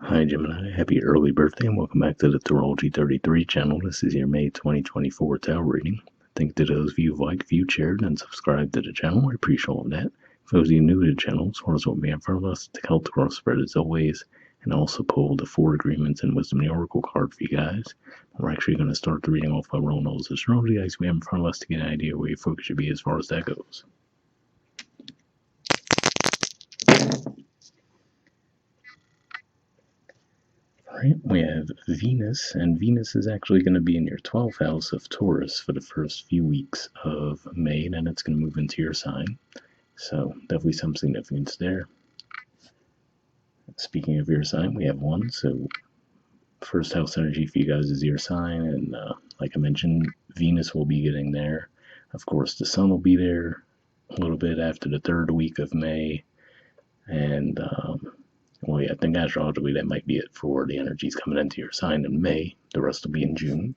Hi Gemini, happy early birthday and welcome back to the Astrology 33 channel. This is your May 2024 tarot reading. Thank you to those of you who liked, viewed, shared, and subscribed to the channel. I appreciate all of that. For those of you new to the channel, as far as what we have in front of us, to help the growth spread as always, and also pull the 4 agreements and wisdom of the oracle card for you guys. We're actually going to start the reading off by rolling all those astrology dice we have in front of us to get an idea where your focus should be as far as that goes. Alright, we have Venus, and Venus is actually going to be in your 12th house of Taurus for the first few weeks of May, and then it's going to move into your sign. So definitely some significance there. Speaking of your sign, we have 1, so first house energy for you guys is your sign, and like I mentioned, Venus will be getting there. Of course, the Sun will be there a little bit after the 3rd week of May, and well, yeah, I think astrologically that might be it for the energies coming into your sign in May. The rest will be in June.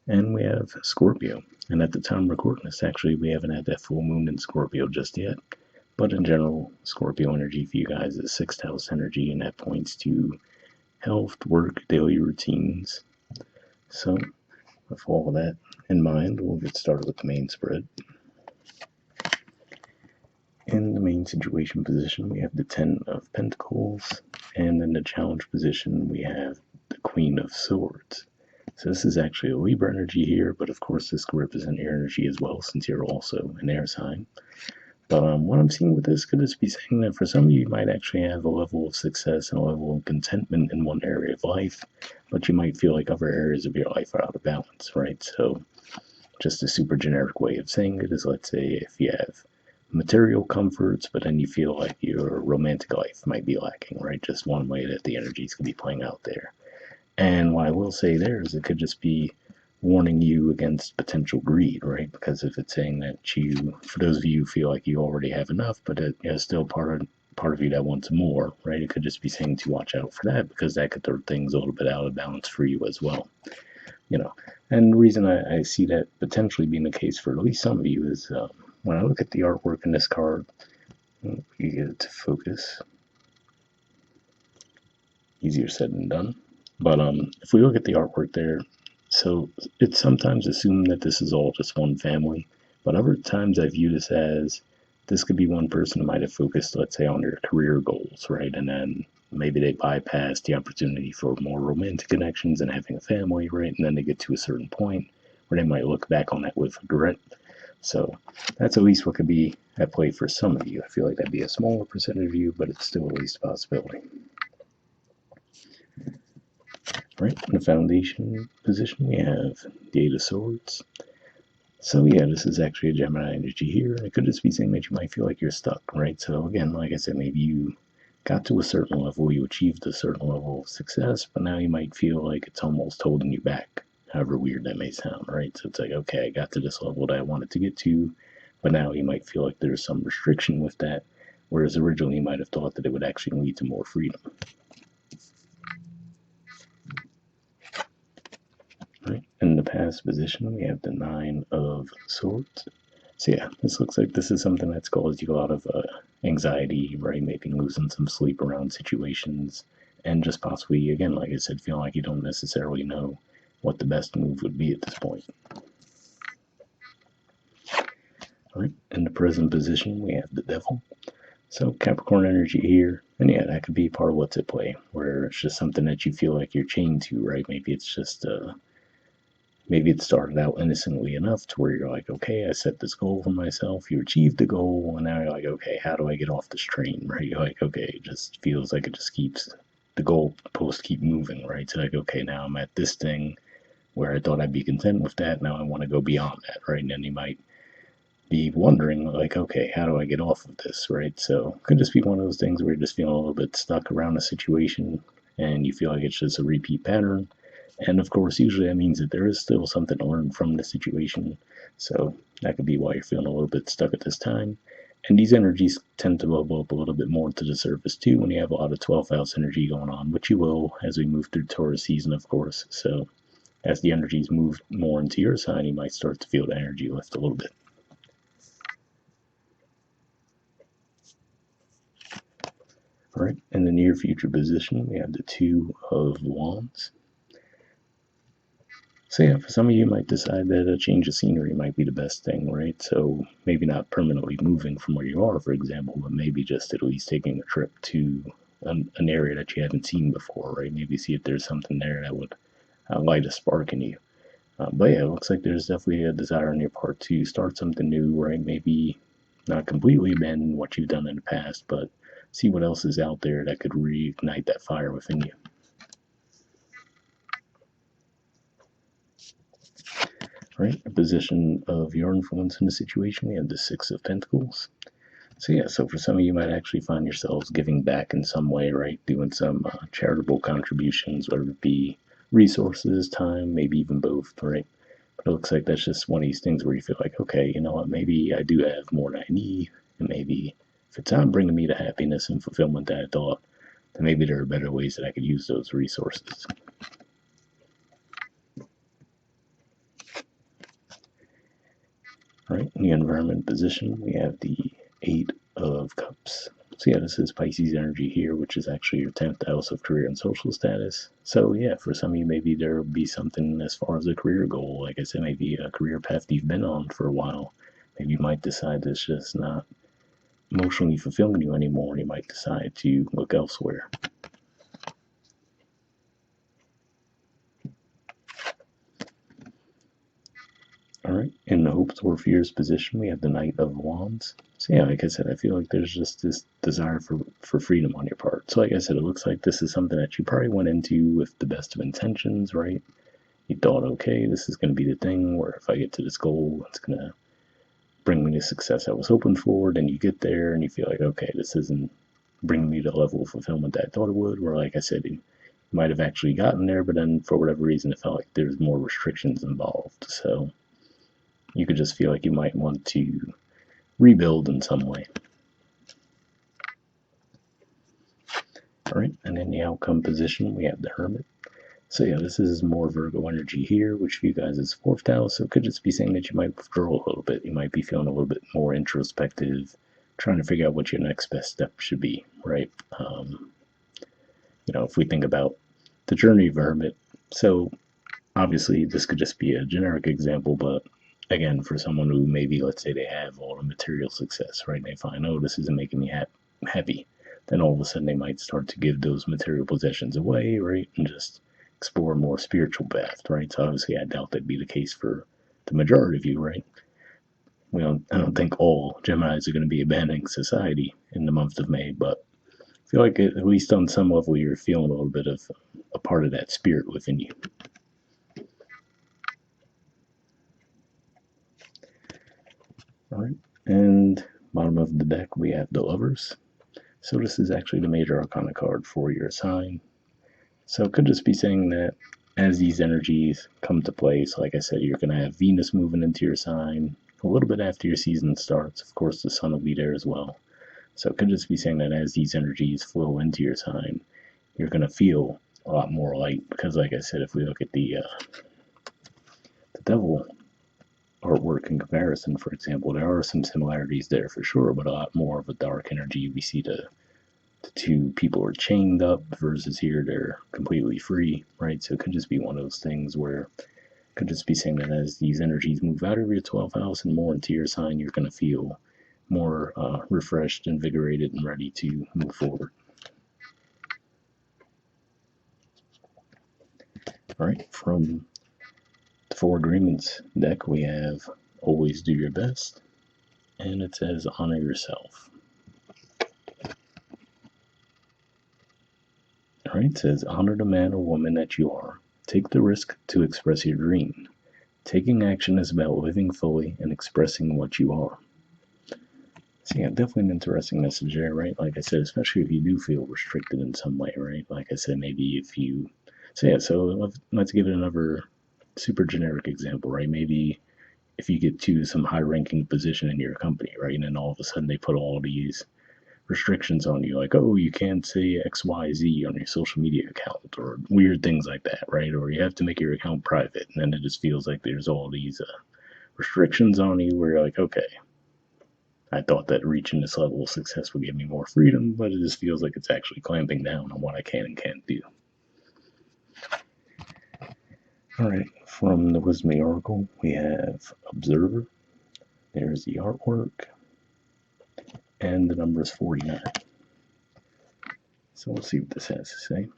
And we have Scorpio. And at the time of recording this, actually, we haven't had that full moon in Scorpio just yet. But in general, Scorpio energy for you guys is 6th house energy, and that points to health, work, daily routines. So, with all of that in mind, we'll get started with the main spread. In the main situation position, we have the 10 of Pentacles, and in the challenge position, we have the Queen of Swords. So this is actually a Libra energy here, but of course this could represent air energy as well, since you're also an air sign. But what I'm seeing with this could just be saying that for some of you, you might actually have a level of success and a level of contentment in one area of life, but you might feel like other areas of your life are out of balance, right? So just a super generic way of saying it is, let's say if you have material comforts, but then you feel like your romantic life might be lacking, right? Just one way that the energies could be playing out there. And what I will say there is it could just be warning you against potential greed, right? Because if it's saying that you, for those of you who feel like you already have enough, but there's still part of you that wants more, right? It could just be saying to watch out for that, because that could throw things a little bit out of balance for you as well. You know, and the reason I see that potentially being the case for at least some of you is when I look at the artwork in this card, you get it to focus. Easier said than done. But if we look at the artwork there, so it's sometimes assumed that this is all just one family, but other times I view this as this could be one person who might have focused, let's say, on their career goals, right? And then maybe they bypass the opportunity for more romantic connections and having a family, right? And then they get to a certain point where they might look back on that with regret. So that's at least what could be at play for some of you. I feel like that'd be a smaller percentage of you, but it's still at least a possibility. Right, in the foundation position, we have the 8 of Swords. So yeah, this is actually a Gemini energy here. It could just be saying that you might feel like you're stuck, right? So again, like I said, maybe you got to a certain level, you achieved a certain level of success, but now you might feel like it's almost holding you back, however weird that may sound, right? So it's like, okay, I got to this level that I wanted to get to, but now you might feel like there's some restriction with that, whereas originally you might have thought that it would actually lead to more freedom. Right. In the past position, we have the 9 of Swords. So yeah, this looks like this is something that's caused you a lot of anxiety, right? Maybe losing some sleep around situations, and just possibly, again, like I said, feeling like you don't necessarily know what the best move would be at this point. All right. In the present position, we have the Devil. So Capricorn energy here, and yeah, that could be part of what's at play, where it's just something that you feel like you're chained to, right? Maybe it's just maybe it started out innocently enough to where you're like, okay, I set this goal for myself, you achieved the goal, and now you're like, okay, how do I get off this train, right? You're like, okay, it just feels like it just keeps, the goalposts keep moving, right? So like, okay, now I'm at this thing where I thought I'd be content with that, now I want to go beyond that, right? And then you might be wondering, like, okay, how do I get off of this, right? So it could just be one of those things where you're just feeling a little bit stuck around a situation, and you feel like it's just a repeat pattern. And of course, usually that means that there is still something to learn from the situation. So that could be why you're feeling a little bit stuck at this time. And these energies tend to bubble up a little bit more to the surface too when you have a lot of 12th house energy going on, which you will as we move through Taurus season, of course. So as the energies move more into your sign, you might start to feel the energy lift a little bit. All right, in the near future position, we have the Two of Wands. So yeah, for some of you might decide that a change of scenery might be the best thing, right? So maybe not permanently moving from where you are, for example, but maybe just at least taking a trip to an area that you haven't seen before, right? Maybe see if there's something there that would light a spark in you. But yeah, it looks like there's definitely a desire on your part to start something new, right? Maybe not completely abandon what you've done in the past, but see what else is out there that could reignite that fire within you. Right? A position of your influence in the situation. We have the Six of Pentacles. So yeah, so for some of you might actually find yourselves giving back in some way, right? Doing some charitable contributions, whether it be resources, time, maybe even both, right? But it looks like that's just one of these things where you feel like, okay, you know what, maybe I do have more than I need, and maybe if it's not bringing me the happiness and fulfillment that I thought, then maybe there are better ways that I could use those resources. Right, in the environment position, we have the Eight of Cups. So yeah, this is Pisces energy here, which is actually your 10th house of career and social status. So yeah, for some of you, maybe there will be something as far as a career goal. Like I said, maybe a career path you've been on for a while. Maybe you might decide it's just not emotionally fulfilling you anymore. You might decide to look elsewhere. All right, in the hopes or fears position, we have the Knight of Wands. So yeah, like I said, I feel like there's just this desire for freedom on your part. So like I said, it looks like this is something that you probably went into with the best of intentions, right? You thought, okay, this is going to be the thing where if I get to this goal, it's going to bring me the success I was hoping for. Then you get there and you feel like, okay, this isn't bringing me the level of fulfillment that I thought it would. Or like I said, you might have actually gotten there, but then for whatever reason, it felt like there's more restrictions involved. So you could just feel like you might want to rebuild in some way. All right, and in the outcome position, we have the Hermit. So yeah, this is more Virgo energy here, which for you guys is 4th house. So it could just be saying that you might withdraw a little bit. You might be feeling a little bit more introspective, trying to figure out what your next best step should be, right? If we think about the journey of a hermit, so obviously this could just be a generic example, but again, for someone who maybe, let's say they have all the material success, right? And they find, oh, this isn't making me happy. Then all of a sudden they might start to give those material possessions away, right? And just explore a more spiritual path, right? So obviously I doubt that'd be the case for the majority of you, right? I don't think all Geminis are going to be abandoning society in the month of May, but I feel like at least on some level you're feeling a little bit of a part of that spirit within you. All right, and bottom of the deck we have the Lovers. So this is actually the major arcana card for your sign. So it could just be saying that as these energies come to play, so like I said, you're going to have Venus moving into your sign a little bit after your season starts. Of course, the sun will be there as well. So it could just be saying that as these energies flow into your sign, you're going to feel a lot more light. Because, like I said, if we look at the Devil artwork in comparison, for example, there are some similarities there for sure, but a lot more of a dark energy. We see the two people are chained up versus here they're completely free, right? So it could just be one of those things where it could just be saying that as these energies move out of your 12th house and more into your sign, you're going to feel more refreshed, invigorated, and ready to move forward. All right, from the Four Agreements deck, we have Always Do Your Best, and it says Honor Yourself. All right, it says honor the man or woman that you are. Take the risk to express your dream. Taking action is about living fully and expressing what you are. So yeah, definitely an interesting message there, right? Like I said, especially if you do feel restricted in some way, right? Like I said, maybe if you, so let's give it another super generic example, right? Maybe if you get to some high ranking position in your company, right? And then all of a sudden they put all these restrictions on you, like, oh, you can't say XYZ on your social media account or weird things like that, right? Or you have to make your account private. And then it just feels like there's all these restrictions on you where you're like, okay, I thought that reaching this level of success would give me more freedom, but it just feels like it's actually clamping down on what I can and can't do. Alright, from the Wisdom of the Oracle, we have Observer. There's the artwork, and the number is 49. So we'll see what this has to say.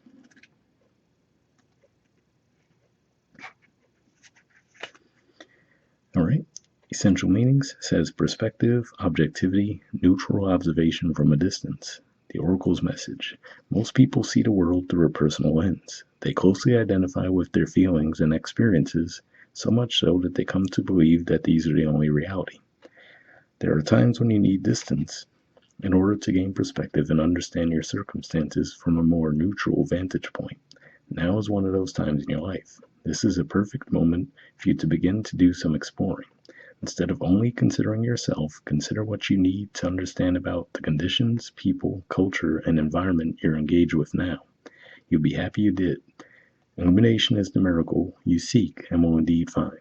Alright, essential meanings says perspective, objectivity, neutral observation from a distance. The Oracle's message. Most people see the world through a personal lens. They closely identify with their feelings and experiences, so much so that they come to believe that these are the only reality. There are times when you need distance in order to gain perspective and understand your circumstances from a more neutral vantage point. Now is one of those times in your life. This is a perfect moment for you to begin to do some exploring. Instead of only considering yourself, consider what you need to understand about the conditions, people, culture, and environment you're engaged with now. You'll be happy you did. Illumination is the miracle you seek and will indeed find.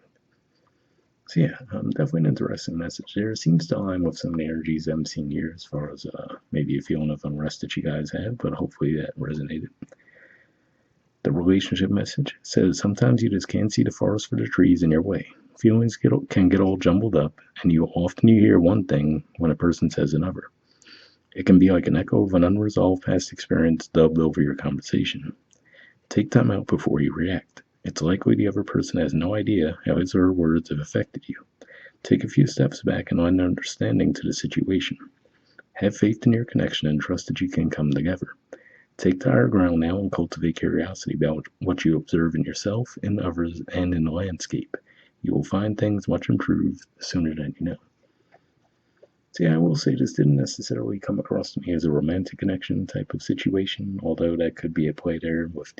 So yeah, definitely an interesting message there. It seems to align with some of the energies I'm seeing here as far as maybe a feeling of unrest that you guys have, but hopefully that resonated. The relationship message says sometimes you just can't see the forest for the trees in your way. Feelings can get all jumbled up, and you hear one thing when a person says another. It can be like an echo of an unresolved past experience dubbed over your conversation. Take time out before you react. It's likely the other person has no idea how his or her words have affected you. Take a few steps back and lend understanding to the situation. Have faith in your connection and trust that you can come together. Take the higher ground now and cultivate curiosity about what you observe in yourself, in others, and in the landscape. You will find things much improved sooner than you know. So yeah, I will say this didn't necessarily come across to me as a romantic connection type of situation, although that could be at play there with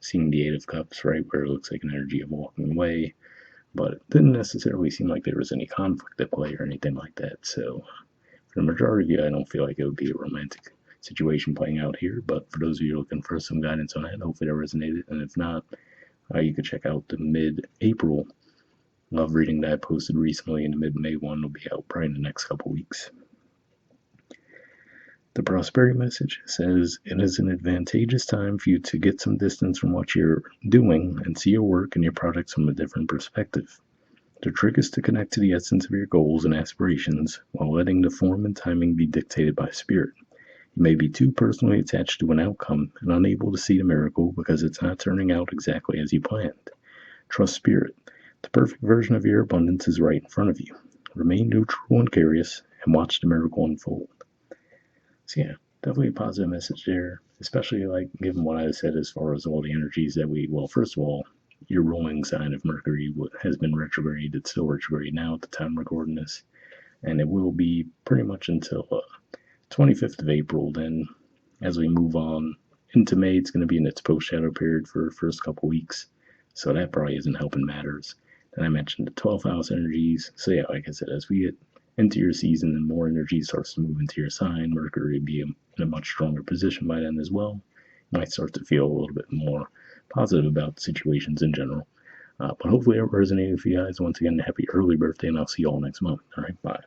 seeing the Eight of Cups, right, where it looks like an energy of walking away, but it didn't necessarily seem like there was any conflict at play or anything like that. So for the majority of you, I don't feel like it would be a romantic situation playing out here, but for those of you looking for some guidance on that, hopefully that resonated, and if not, you could check out the mid-April love reading that I posted recently, and the mid-May one will be out probably in the next couple weeks. The prosperity message says it is an advantageous time for you to get some distance from what you're doing and see your work and your products from a different perspective. The trick is to connect to the essence of your goals and aspirations while letting the form and timing be dictated by spirit. You may be too personally attached to an outcome and unable to see the miracle because it's not turning out exactly as you planned. Trust spirit. The perfect version of your abundance is right in front of you. Remain neutral and curious and watch the miracle unfold. So yeah, definitely a positive message there, especially like given what I said as far as all the energies that first of all, your ruling sign of Mercury has been retrograde. It's still retrograde now at the time of recording this, and it will be pretty much until 25th of April. Then as we move on into May, it's going to be in its post-shadow period for the first couple weeks, so that probably isn't helping matters. Then I mentioned the 12th house energies. So yeah, like I said, as we get into your season and more energy starts to move into your sign, Mercury will be in a much stronger position by then as well. You might start to feel a little bit more positive about situations in general. But hopefully it resonated with you guys. Once again, happy early birthday, and I'll see you all next month. All right, bye.